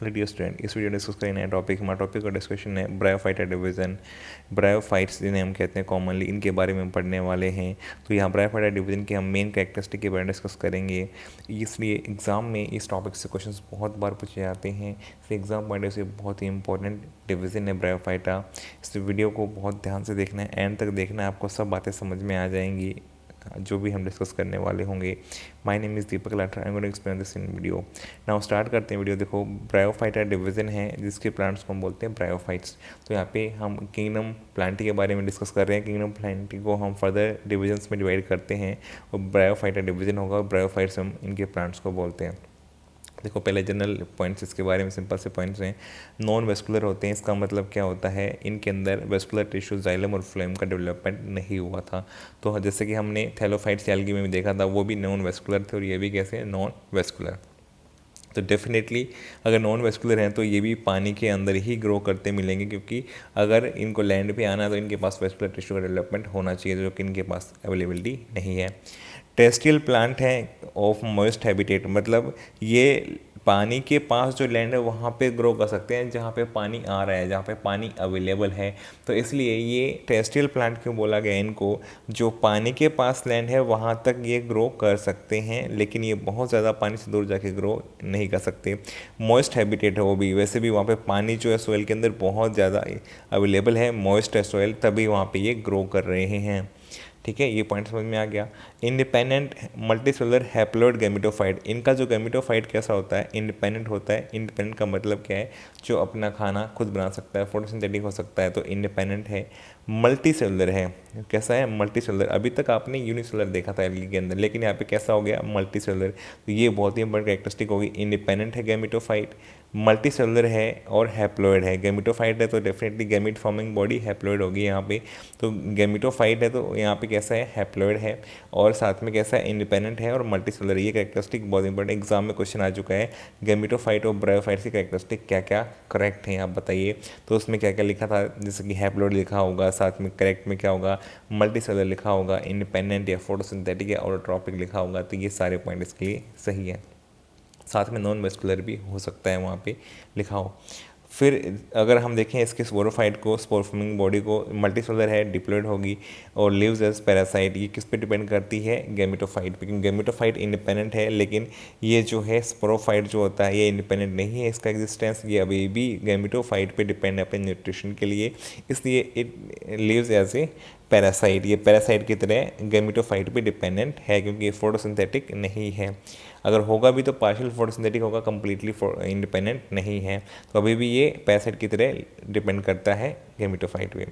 Dear student, इस video discuss करें नया टॉपिक। हमारा टॉपिक का डिस्कशन है ब्रायोफाइटा डिवीज़न। ब्रायोफाइट्स जिन्हें हम कहते हैं कॉमनली, इनके बारे में हम पढ़ने वाले हैं। तो यहाँ ब्रायोफाइटा डिवीज़न के हम मेन कैरेक्टरिस्टिक के बारे में डिस्कस करेंगे। इसलिए एग्ज़ाम में इस टॉपिक से क्वेश्चंस बहुत बार पूछे जाते हैं, इसलिए एग्ज़ाम पॉइंट से बहुत ही इंपॉर्टेंट डिवीज़न है ब्रायोफाइटा। इस वीडियो को बहुत ध्यान से देखना है, एंड तक देखना है, आपको सब बातें समझ में आ जाएंगी जो भी हम डिस्कस करने वाले होंगे। My name is Deepak Lathar, I am going to explain this in video. Now start करते हैं वीडियो। देखो, ब्रायोफाइटा डिवीज़न है जिसके प्लांट्स को हम बोलते हैं ब्रायोफाइट्स। तो यहाँ पे हम किंगडम प्लांटी के बारे में डिस्कस कर रहे हैं। किंगडम प्लांटी को हम फर्दर डिविजन्स में डिवाइड करते हैं और ब्रायोफाइटा डिवीज़न होगा। ब्रायोफाइट्स हम इनके प्लांट्स को बोलते हैं। देखो, पहले जनरल पॉइंट्स इसके बारे में सिंपल से पॉइंट्स हैं। नॉन वेस्कुलर होते हैं, इसका मतलब क्या होता है, इनके अंदर वेस्कुलर टिश्यू जाइलम और फ्लोएम का डेवलपमेंट नहीं हुआ था। तो जैसे कि हमने थैलोफाइट्स एल्गी में भी देखा था, वो भी नॉन वेस्कुलर थे और ये भी कैसे हैं, नॉन वेस्कुलर। तो डेफिनेटली अगर नॉन वेस्कुलर हैं तो ये भी पानी के अंदर ही ग्रो करते मिलेंगे, क्योंकि अगर इनको लैंड पे आना है तो इनके पास वेस्कुलर टिश्यू का डेवलपमेंट होना चाहिए, जो कि इनके पास अवेलेबिलिटी नहीं है। टेरेस्ट्रियल प्लांट है ऑफ मॉइस्ट हैबिटेट, मतलब ये पानी के पास जो लैंड है वहाँ पे ग्रो कर सकते हैं जहाँ पे पानी आ रहा है, जहाँ पे पानी अवेलेबल है। तो इसलिए ये टेरेस्ट्रियल प्लांट क्यों बोला गया इनको, जो पानी के पास लैंड है वहाँ तक ये ग्रो कर सकते हैं, लेकिन ये बहुत ज़्यादा पानी से दूर जाके ग्रो नहीं कर सकते। मॉइस्ट हैबिटेट है वो भी, वैसे भी वहाँ पे पानी जो है सोइल के अंदर बहुत ज़्यादा अवेलेबल है, मॉइस्ट है सोइल, तभी वहाँ पे ये ग्रो कर रहे हैं। ठीक है, ये पॉइंट समझ में आ गया। इंडिपेंडेंट मल्टीसेलुलर हैप्लॉइड गैमेटोफाइट, इनका जो गैमेटोफाइट कैसा होता है, इंडिपेंडेंट होता है। इंडिपेंडेंट का मतलब क्या है, जो अपना खाना खुद बना सकता है, फोटोसिंथेटिक हो सकता है, तो इंडिपेंडेंट है। मल्टी सेलुलर है, कैसा है, मल्टी सेलुलर। अभी तक आपने यूनिसेलुलर देखा था एल्गी के अंदर, लेकिन यहाँ पे कैसा हो गया, मल्टी सेलुलर। तो ये बहुत ही इंपॉर्टेंट कैरेक्टरिस्टिक होगी। इंडिपेंडेंट है गैमेटोफाइट, मल्टी सेलुलर है और हैप्लॉइड है। गैमेटोफाइट है तो definitely gamete forming body haploid होगी यहाँ पे। तो गैमेटोफाइट है तो यहाँ पे कैसा है, हैप्लॉइड है, और साथ में कैसा है, इंडिपेंडेंट है और मल्टी सेलुलर। ये कैरेक्टरिस्टिक बहुत इंपॉर्टेंट एग्जाम में क्वेश्चन आ चुका है। गैमेटोफाइट और ब्रायोफाइट की कैरेक्टरिस्टिक क्या क्या करेक्ट हैं, आप बताइए। तो उसमें क्या क्या लिखा था, जैसे कि हैप्लॉइड लिखा होगा, साथ में करेक्ट में क्या होगा, मल्टी सेलुलर लिखा होगा, इंडिपेंडेंट या फोटोसिंथेटिक या ऑटोट्रॉपिक लिखा होगा। तो ये सारे पॉइंट इसके लिए सही है। साथ में नॉन वेस्कुलर भी हो सकता है वहाँ पे लिखा हो। फिर अगर हम देखें इसके स्पोरोफाइट को, स्पोर फॉर्मिंग बॉडी को, मल्टीसेलुलर है, डिप्लॉयड होगी और लिव्स एज पैरासाइट। ये किस पे डिपेंड करती है, गैमेटोफाइट पे। गैमेटोफाइट इंडिपेंडेंट है, लेकिन ये जो है स्पोरोफाइट जो होता है ये इंडिपेंडेंट नहीं है, इसका एग्जिस्टेंस ये अभी भी गैमेटोफाइट पे डिपेंड है अपने न्यूट्रिशन के लिए, इसलिए it lives as a parasite. ये पैरासाइट की तरह गैमेटोफाइट पे डिपेंडेंट है, क्योंकि ये फोटोसिंथेटिक नहीं है। अगर होगा भी तो पार्शियल फोटोसिंथेटिक होगा, कम्प्लीटली इंडिपेंडेंट नहीं है। तो अभी भी ये पैरासाइट की तरह डिपेंड करता है गैमेटोफाइट पे।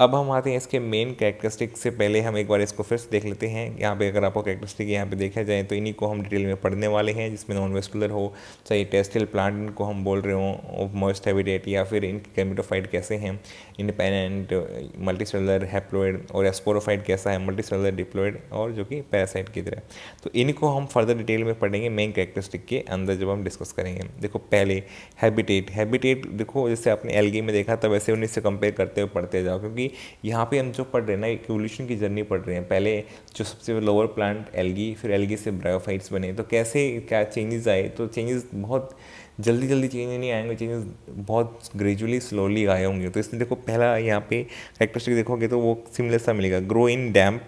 अब हम आते हैं इसके मेन कैरेक्टरिस्टिक से पहले हम एक बार इसको फिर से देख लेते हैं। यहाँ पे अगर आपको कैरेक्टरिस्टिक यहाँ पे देखा जाए तो इन्हीं को हम डिटेल में पढ़ने वाले हैं, जिसमें नॉन वेस्कुलर हो, चाहे टेरेस्ट्रियल प्लांट इनको हम बोल रहे हो, मॉइस्ट हैबिटेट, या फिर इनके गैमेटोफाइट कैसे हैं, इंडिपेंडेंट, मल्टीसेलुलर, हैप्लॉइड, और स्पोरोफाइट कैसा है, मल्टीसेलुलर, डिप्लॉयड, और जो कि पैरासाइट की तरह। तो इनको हम फर्दर डिटेल में पढ़ेंगे मेन कैरेक्टरिस्टिक के अंदर जब हम डिस्कस करेंगे। देखो, पहले हैबिटेट। हैबिटेट देखो, जैसे आपने एल्गी में देखा था वैसे उन्हीं से कंपेयर करते हुए पढ़ते जाओ, क्योंकि यहाँ पे हम जो पढ़ रहे हैं ना, इवोल्यूशन की जर्नी पढ़ रहे हैं। पहले जो सबसे लोअर प्लांट एल्गी, फिर एल्गी से ब्रायोफाइट्स बने, तो कैसे क्या चेंजेस आए। तो चेंजेस बहुत जल्दी जल्दी चेंज नहीं आएंगे, चेंजेस बहुत ग्रेजुअली स्लोली आए होंगे। तो इसलिए देखो, पहला यहाँ पे कैरेक्टरिस्टिक देखोगे तो वो सिमिलर सा मिलेगा, grow in damp,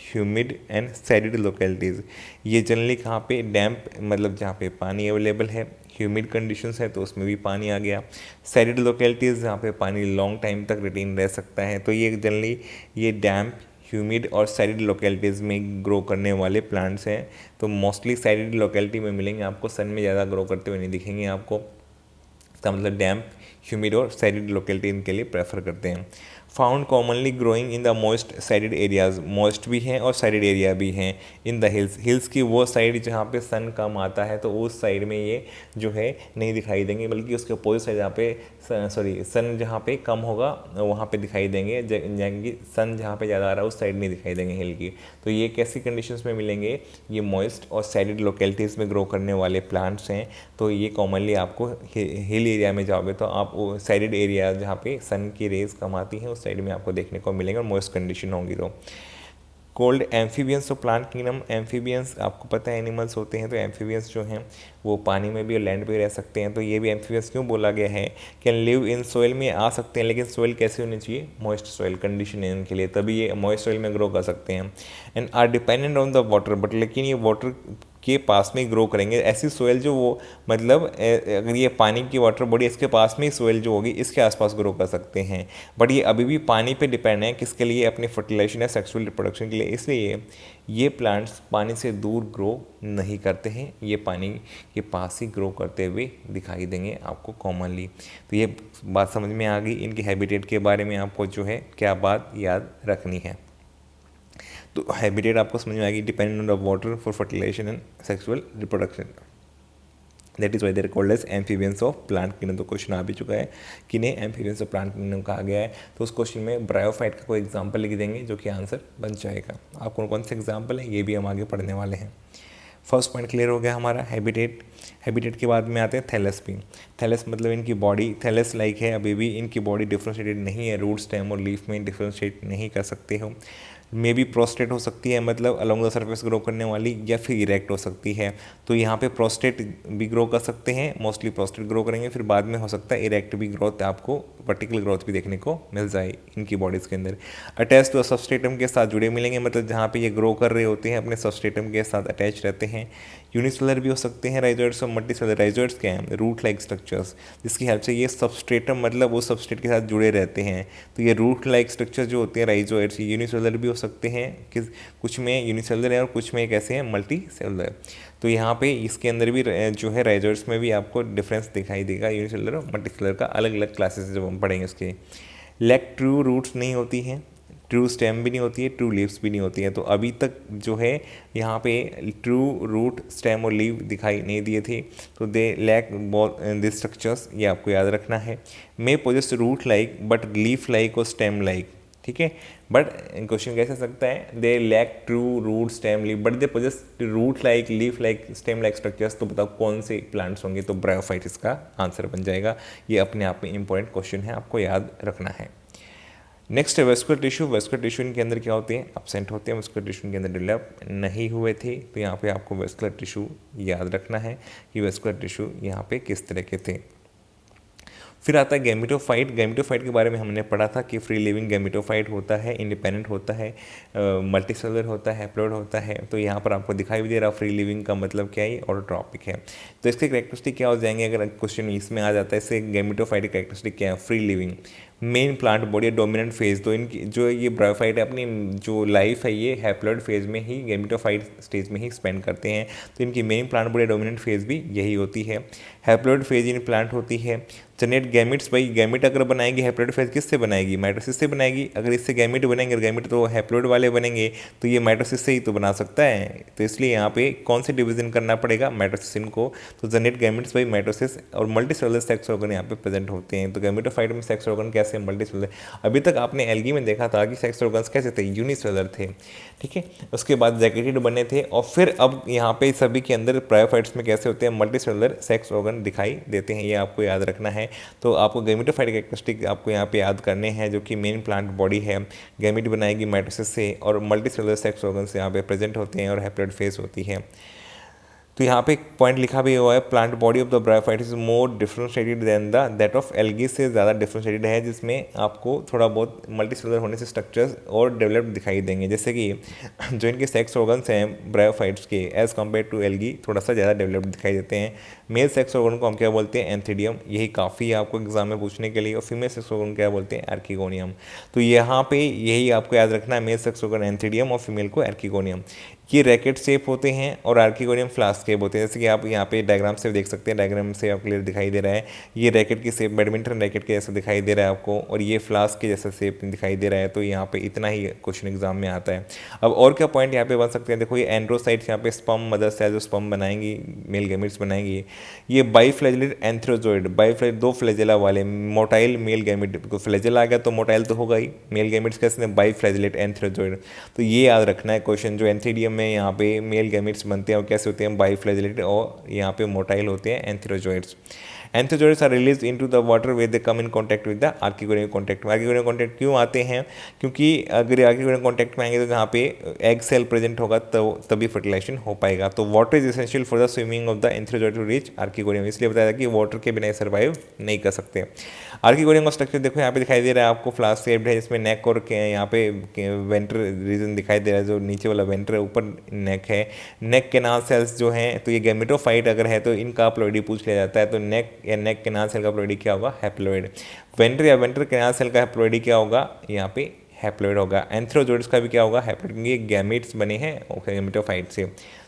humid and salaried localities. ये जनरली कहाँ पे, डैम्प मतलब जहाँ पे पानी अवेलेबल है, ह्यूमिड कंडीशंस है तो उसमें भी पानी आ गया, सैलिड लोकेलिटीज़ जहाँ पे पानी लॉन्ग टाइम तक रिटेन रह सकता है। तो ये जनरली ये डैम्प, ह्यूमिड और सैलिड लोकेलिटीज़ में ग्रो करने वाले प्लांट्स हैं। तो मोस्टली सैलिड लोकेलिटी में मिलेंगे आपको, सन में ज़्यादा ग्रो करते हुए नहीं दिखेंगे आपको। इसका मतलब डैम्प, ह्यूमिड और सैलिड लोकेलिटी इनके लिए प्रेफर करते हैं। Found commonly growing in the moist sided areas, moist भी हैं और साइडेड एरिया भी हैं। इन द हिल्स, हिल्स की वो साइड जहाँ पे सन कम आता है तो उस साइड में ये जो है नहीं दिखाई देंगे, बल्कि उसके अपोजिट साइड जहाँ पे सन जहाँ पे कम होगा वहाँ पे दिखाई देंगे, जबकि सन जहाँ पे ज़्यादा आ रहा है उस साइड नहीं दिखाई देंगे हिल की। तो ये कैसी कंडीशंस में मिलेंगे, ये मॉइस्ट और साइडेड लोकेलिटीज़ में ग्रो करने वाले प्लांट्स हैं। तो ये कॉमनली आपको हिल एरिया में जाओगे तो आप साइडेड एरिया जहाँ पे सन की रेज कम आती हैं उस साइड में आपको देखने को मिलेंगे और मॉइस्ट कंडीशन होंगी। तो कोल्ड एम्फीबियंस तो प्लांट किंगडम, एम्फीबियंस आपको पता है एनिमल्स होते हैं, तो एम्फीबियंस जो हैं वो पानी में भी और लैंड पे भी रह सकते हैं। तो ये भी एम्फीबियंस क्यों बोला गया है, कैन लिव इन सोइल में आ सकते हैं, लेकिन सोइल कैसे होनी चाहिए, मॉइस्ट सोइल कंडीशन है इनके लिए, तभी ये मॉइस्ट सोइल में ग्रो कर सकते हैं। And are dependent on the water, but लेकिन ये वाटर के पास में ग्रो करेंगे, ऐसी सोइल जो वो मतलब अगर ये पानी की वाटर बॉडी इसके पास में ही सोइल जो होगी इसके आसपास ग्रो कर सकते हैं, बट ये अभी भी पानी पे डिपेंड है, किसके लिए, अपनी फर्टिलाइजेशन या सेक्सुअल रिप्रोडक्शन के लिए। इसलिए ये प्लांट्स पानी से दूर ग्रो नहीं करते हैं, ये पानी के पास ही ग्रो करते हुए दिखाई देंगे आपको कॉमनली। तो ये बात समझ में आ गई, इनके हैबिटेट के बारे में आपको जो है क्या बात याद रखनी है। तो हैबिटेट आपको समझ में आएगी, dependent on water for fertilisation and sexual reproduction, that is why they're called as amphibians of plant kingdom. तो क्वेश्चन आ भी चुका है कि नहीं एम्फीबियंस ऑफ प्लांट किंगडम कहा गया है, तो उस क्वेश्चन में ब्रायोफाइट का कोई एग्जाम्पल लिख देंगे जो कि आंसर बन जाएगा। आप कौन कौन से एग्जाम्पल है ये भी हम आगे पढ़ने वाले हैं। फर्स्ट पॉइंट क्लियर हो गया हमारा हैबिटेट। हैबिटेट के बाद में आते हैं थैलस भी। थैलस मतलब इनकी बॉडी थैलस लाइक है, अभी भी इनकी बॉडी डिफ्रेंशिएटेड नहीं है, रूट स्टेम और लीफ में डिफ्रेंशिएट नहीं कर सकते हो। मे बी प्रोस्टेट हो सकती है, मतलब अलोंग द सर्फेस ग्रो करने वाली, या फिर इरेक्ट हो सकती है। तो यहाँ पे प्रोस्टेट भी ग्रो कर सकते हैं, मोस्टली प्रोस्टेट ग्रो करेंगे, फिर बाद में हो सकता है इरेक्ट भी ग्रोथ, आपको वर्टिकल ग्रोथ भी देखने को मिल जाए इनकी बॉडीज़ के अंदर। अटैच टू सबस्ट्रेटम के साथ जुड़े मिलेंगे, मतलब जहाँ पे ये ग्रो कर रहे होते हैं अपने सबस्ट्रेटम के साथ अटैच रहते हैं। यूनिसेलुलर भी हो सकते हैं राइजोइड्स और मल्टीसेलुलर। राइजोइड्स क्या हैं, रूट लाइक स्ट्रक्चर्स, जिसकी हेल्प से ये सबस्ट्रेटम मतलब वो सबस्ट्रेट के साथ जुड़े रहते हैं। तो ये रूट लाइक स्ट्रक्चर जो होते हैं राइजोइड्स, ये यूनिसेलुलर भी हो सकते हैं, किस कुछ में यूनिसेलुलर है और कुछ में कैसे हैं मल्टी सेलुलर। तो यहाँ पे इसके अंदर भी जो है राइजोइड्स में भी आपको डिफरेंस दिखाई देगा, यूनिसेलुलर और मल्टी सेलुलर का अलग अलग क्लासेस जब हम पढ़ेंगे उसके। लेग ट्रू रूट्स नहीं होती हैं, ट्रू स्टेम भी नहीं होती है, ट्रू लीव्स भी नहीं होती है। तो अभी तक जो है यहाँ पे ट्रू रूट स्टेम और लीव दिखाई नहीं दिए थे, तो दे लैक दिस स्ट्रक्चर्स, ये आपको याद रखना है। May possess root like but leaf like और स्टेम लाइक, ठीक है। बट क्वेश्चन कैसे सकता है, they lack true root stem leaf but they possess root like leaf like stem like structures. तो बताओ कौन से प्लांट्स होंगे, तो ब्रायोफाइट इसका आंसर बन जाएगा। ये अपने आप में इंपॉर्टेंट क्वेश्चन है, आपको याद रखना है। नेक्स्ट है वेस्कुलर टिश्यू। वेस्कुलर टिश्यू इनके अंदर क्या होते हैं, एब्सेंट होते हैं, वेस्कुलर टिश्यू के अंदर डेवलप नहीं हुए थे। तो यहाँ पे आपको वेस्कुलर टिश्यू याद रखना है कि वेस्कुलर टिश्यू यहाँ पे किस तरह के थे। फिर आता है गैमेटोफाइट। गैमेटोफाइट के बारे में हमने पढ़ा था कि फ्री लिविंग गैमेटोफाइट होता है, इंडिपेंडेंट होता है, मल्टीसेलुलर होता है, हैप्लॉइड होता है। तो यहाँ पर आपको दिखाई भी दे रहा फ्री लिविंग का मतलब क्या है, ऑटोट्रॉपिक है। तो इसके कैरेक्टरिस्टिक क्या हो जाएंगे, अगर क्वेश्चन इसमें आ जाता है इससे गैमेटोफाइट की कैरेक्टरिस्टिक क्या है, free living, main plant body dominant phase. तो इनकी जो ये ब्रायोफाइट है अपनी जो लाइफ है ये हैप्लॉइड फेज में ही, गैमेटोफाइट स्टेज में ही स्पेंड करते हैं। तो इनकी main plant body dominant phase भी यही होती है। हैप्लॉइड फेज इन प्लांट होती है। जनरेट गैमिट्स, भाई गैमिट अगर बनाएगी हैप्लॉइड फेज किससे बनाएगी, माइटोसिस से बनाएगी। अगर इससे गैमिट बनेंगे, गैमिट तो हैप्लॉइड वाले बनेंगे, तो ये माइटोसिस से ही तो बना सकता है। तो इसलिए यहाँ पे कौन से डिवीजन करना पड़ेगा, माइटोसिस को। तो जनरेट गैमिट्स बाई माइटोसिस, और मल्टीसेलुलर सेक्स ऑर्गन यहाँ पे प्रेजेंट होते हैं। तो गैमेटोफाइट में सेक्स ऑर्गन कैसे, मल्टीसेलुलर। अभी तक आपने एल्गी में देखा था कि सेक्स ऑर्गन्स कैसे थे, यूनिसेलुलर थे, ठीक है। उसके बाद जैकेटेड बने थे, और फिर अब यहाँ पे सभी के अंदर ब्रायोफाइट्स में कैसे होते हैं, मल्टीसेलुलर सेक्स ऑर्गन दिखाई देते हैं। ये आपको याद रखना है। तो आपको गैमेटोफाइट कैरेक्टरिस्टिक आपको यहाँ पे याद करने हैं, जो कि मेन प्लांट बॉडी है, गैमेट बनाएगी माइटोसिस से, और मल्टीसेलुलर सेक्स ऑर्गन से यहाँ पे प्रेजेंट होते हैं, और हैप्लॉइड फेज होती है। तो यहाँ पे एक पॉइंट लिखा भी हुआ है, plant body of the bryophyte is more differentiated than the that of algae, से ज़्यादा डिफ्रेंशिएटेड है, जिसमें आपको थोड़ा बहुत मल्टीसेलुलर होने से स्ट्रक्चर्स और डेवलप्ड दिखाई देंगे। जैसे कि जो इनके सेक्स ऑर्गन्स हैं ब्रायोफाइट्स के, एज कम्पेयर टू एल्गी थोड़ा सा ज़्यादा डेवलप्ड दिखाई देते हैं। मेल सेक्स ऑर्गन को हम क्या बोलते हैं, एंथीडियम, यही काफ़ी है आपको एग्जाम में पूछने के लिए। और फीमेल सेक्स ऑर्गन क्या बोलते हैं, आर्किगोनियम। तो यहाँ पे यही आपको याद रखना है, मेल सेक्स ऑर्गन एंथीडियम और फीमेल को आर्किगोनियम। ये रैकेट शेप होते हैं और आर्किगोनियम फ्लास्क शेप होते हैं, जैसे कि आप यहाँ पे डायग्राम से देख सकते हैं। डायग्राम से आप क्लियर दिखाई दे रहा है, ये रैकेट की शेप बैडमिंटन रैकेट के जैसा दिखाई दे रहा है आपको, और ये फ्लास्क के जैसा शेप दिखाई दे रहा है। तो यहाँ पे इतना ही क्वेश्चन एग्जाम में आता है। अब और क्या पॉइंट यहाँ पे बन सकते हैं, देखो ये एंड्रोसाइट्स, यहाँ पे स्पर्म मदर सेल जो स्पर्म बनाएंगी, मेल गैमेट्स बनाएंगी। ये बाईफ्लैजेलेट एंथ्रोजोइड, बाईफ्लैज दो फ्लैजेला वाले, मोटाइल मेल गैमेट, फ्लैजेला आ गया तो मोटाइल तो होगा ही, मेल गैमेट्स कैसे, बाईफ्लैजेलेट एंथ्रोजोइड। तो ये याद रखना है क्वेश्चन, जो एंथीडियम में यहाँ पे मेल गैमेट्स बनते हैं और कैसे होते हैं, बाईफ्लैजेलेट, और यहाँ पे मोटाइल होते हैं antherozoids. Antherozoids are release into the water way they come in contact with the archegonial contact में। आर्किगोनियल कॉन्टैक्ट क्यों आते हैं? क्योंकि अगर आर्किगोनियल कॉन्टैक्ट में आएंगे तो जहाँ पे एग सेल प्रेजेंट होगा तो तभी फर्टिलाइजेशन हो पाएगा। तो water is essential for the swimming of the antherozoid to reach archegonium, इसलिए बताया था कि वाटर के बिना सर्वाइव नहीं कर सकते। आर्किगोनियम का स्ट्रक्चर देखो यहाँ पे दिखाई दे रहा है आपको, फ्लास्क शेप्ड है, जिसमें नेक और यहाँ पे वेंटर रीजन दिखाई दे रहा है, जो नीचे वाला वेंटर है, ऊपर नेक है। नेक कैनाल सेल्स जो हैं, तो ये गैमेटोफाइट अगर है तो इनका प्लोइडी पूछ लिया जाता है, तो नेक या नेक कैनाल सेल का प्लोइडी क्या होगा? हैप्लोइड। वेंटर या वेंटर कैनाल सेल का प्लोइडी क्या होगा? यहाँ पे हैप्लोइड होगा। एंथ्रोजोइड्स का भी क्या होगा? हैप्लोइड, क्योंकि ये गैमेट्स बने हैं गैमेटोफाइट से,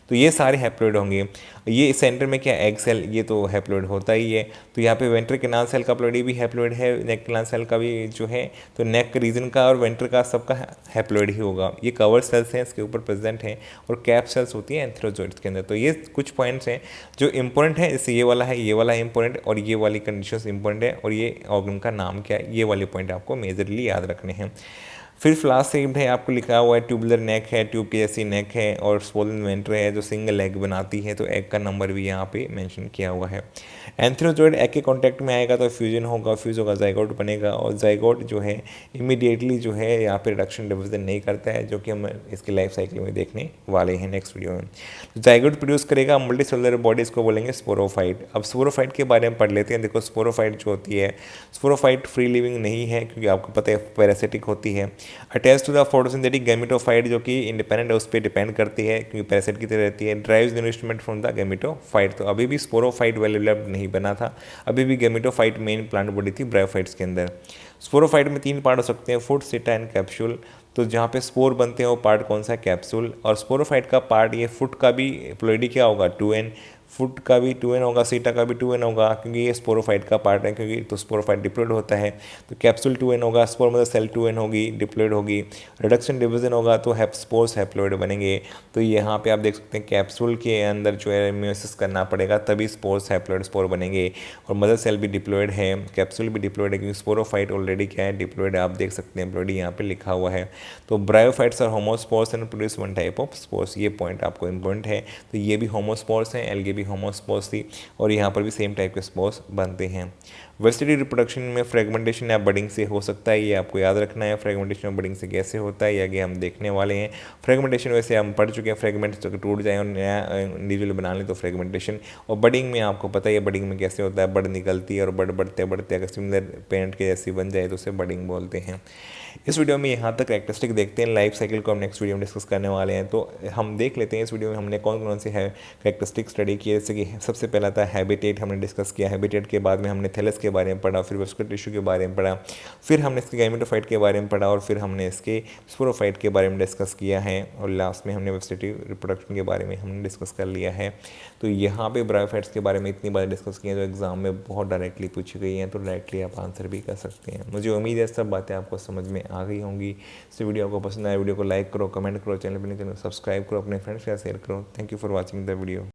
तो ये सारे हैप्लोइड होंगे। ये सेंटर में क्या एग सेल, ये तो हैप्लोइड होता ही है। तो यहाँ पे वेंटर कैनाल सेल का प्लोइडी भी हैप्लोइड है, नेक कैनाल सेल का भी जो है, तो नेक रीजन का और वेंटर का सबका हैप्लोइड ही होगा। ये कवर सेल्स हैं, इसके ऊपर प्रेजेंट हैं, और कैप सेल्स होती हैं एंथ्रोजोइड्स के अंदर। तो ये कुछ पॉइंट्स हैं जो इंपॉर्टेंट है, जैसे ये वाला है, ये वाला इंपॉर्टेंट, और ये वाली कंडीशंस इंपॉर्टेंट है, और ये ऑर्गन का नाम क्या है, ये वाले पॉइंट आपको मेजरली याद रखने हैं। फिर फ्लास्क शेप्ड है, आपको लिखा हुआ है ट्यूबुलर नेक है, ट्यूब की जैसी नेक है, और स्वोलन वेंटर है जो सिंगल एग बनाती है, तो एग का नंबर भी यहाँ पे मेंशन किया हुआ है। एंथ्रोजोइड एग के कांटेक्ट में आएगा तो फ्यूजन होगा, फ्यूज होगा, जाइगोट बनेगा, और जाइगोट जो है इमीडिएटली जो है यहाँ पे रिडक्शन डिवीजन नहीं करता है, जो कि हम इसके लाइफ साइकिल में देखने वाले हैं नेक्स्ट वीडियो में। जाइगोट प्रोड्यूस करेगा मल्टीसेलुलर बॉडीज को बोलेंगे स्पोरोफाइट। अब स्पोरोफाइट के बारे में पढ़ लेते हैं। देखो स्पोरोफाइट जो होती है, स्पोरोफाइट फ्री लिविंग नहीं है, क्योंकि आपको पता है पैरासिटिक होती है। Attach to the photosynthetic gametophyte, जो कि इंडिपेंडेंट है, उस पर डिपेंड करती है, क्योंकि पैरासाइट की तरह रहती है। Drives nourishment from the gametophyte, तो अभी भी स्पोरोफाइट वेल डेवलप्ड नहीं बना था, अभी भी गैमेटोफाइट मेन प्लांट बॉडी थी ब्रायोफाइट्स के अंदर। स्पोरोफाइट में 3 पार्ट हो सकते हैं, फुट, सीटा एंड कैप्सूल। तो जहाँ पे स्पोर बनते हैं वो पार्ट कौन सा है? कैप्सूल। और स्पोरोफाइट का पार्ट, ये फुट का भी प्लोइडी क्या होगा? 2n। फुट का भी 2n होगा, सीटा का भी 2n होगा, क्योंकि ये स्पोरोफाइट का पार्ट है, क्योंकि तो स्पोरोफाइट डिप्लॉयड होता है, तो कैप्सूल 2n होगा, स्पोर मतलब सेल 2n होगी, डिप्लॉयड होगी। रिडक्शन डिवीजन होगा तो स्पोर्स हैप्लॉयड बनेंगे। तो यहाँ पे आप देख सकते हैं कैप्सूल के अंदर जो है म्यूसिस करना पड़ेगा, तभी स्पोर्स हैप्लॉयड स्पोर बनेंगे। और मदर सेल भी डिप्लॉयड है, कैप्सूल भी डिप्लॉयड है, क्योंकि स्पोरोफाइट ऑलरेडी क्या है? डिप्लॉयड है। आप देख सकते हैं प्लोइडी यहाँ पे लिखा हुआ है। तो bryophytes are homosporous and produce one type of spores, ये पॉइंट आपको इंपॉर्टेंट है। तो ये भी होमोस्पोर्स हैं, एल्गे भी होमोस्पोर्स थी, और यहाँ पर भी सेम टाइप के स्पोर्स बनते हैं। वेजिटेटिव रिप्रोडक्शन में फ्रेगमेंटेशन या बडिंग से हो सकता है, ये आपको याद रखना है। फ्रेगमेंटेशन और बडिंग से कैसे होता है, ये आगे हम देखने वाले हैं। फ्रेगमेंटेशन वैसे हम पढ़ चुके हैं, फ्रेगमेंट टूट जाए और नया इंडिविजुअल बना लें तो फ्रेगमेंटेशन। और बडिंग में आपको पता है बडिंग में कैसे होता है, बड निकलती है और बड बढ़ते बढ़ते अगर सिमिलर पेरेंट के जैसी बन जाए तो उसे बडिंग बोलते हैं। इस वीडियो में यहाँ तक कैरेक्टरिस्टिक देखते हैं, लाइफ साइकिल को हम नेक्स्ट वीडियो में डिस्कस करने वाले हैं। तो हम देख लेते हैं इस वीडियो में हमने कौन कौन से है कैरेक्टरिस्टिक स्टडी किए। जैसे कि सबसे पहला था हैबिटेट, हमने डिस्कस किया। हैबिटेट के बाद में हमने थैलस के बारे में पढ़ा, फिर वेस्कुलर टिश्यू के बारे में पढ़ा, फिर हमने इसके गैमेटोफाइट के बारे में पढ़ा, और फिर हमने इसके स्पोरोफाइट के बारे में डिस्कस किया है, और लास्ट में हमने वेजिटेटिव रिप्रोडक्शन के बारे में हमने डिस्कस कर लिया है। तो यहाँ पे ब्रायोफाइट्स के बारे में इतनी बार डिस्कस किए, तो एग्जाम में बहुत डायरेक्टली पूछी गई हैं, तो डायरेक्टली आप आंसर भी कर सकते हैं। मुझे उम्मीद है सब बातें आपको समझ में आ गई होंगी। इस वीडियो आपको पसंद आया, वीडियो को लाइक करो, कमेंट करो, चैनल पर नहीं चैनल सब्सक्राइब करो, अपने फ्रेंड्स के साथ शेयर करो। Thank you for watching the video.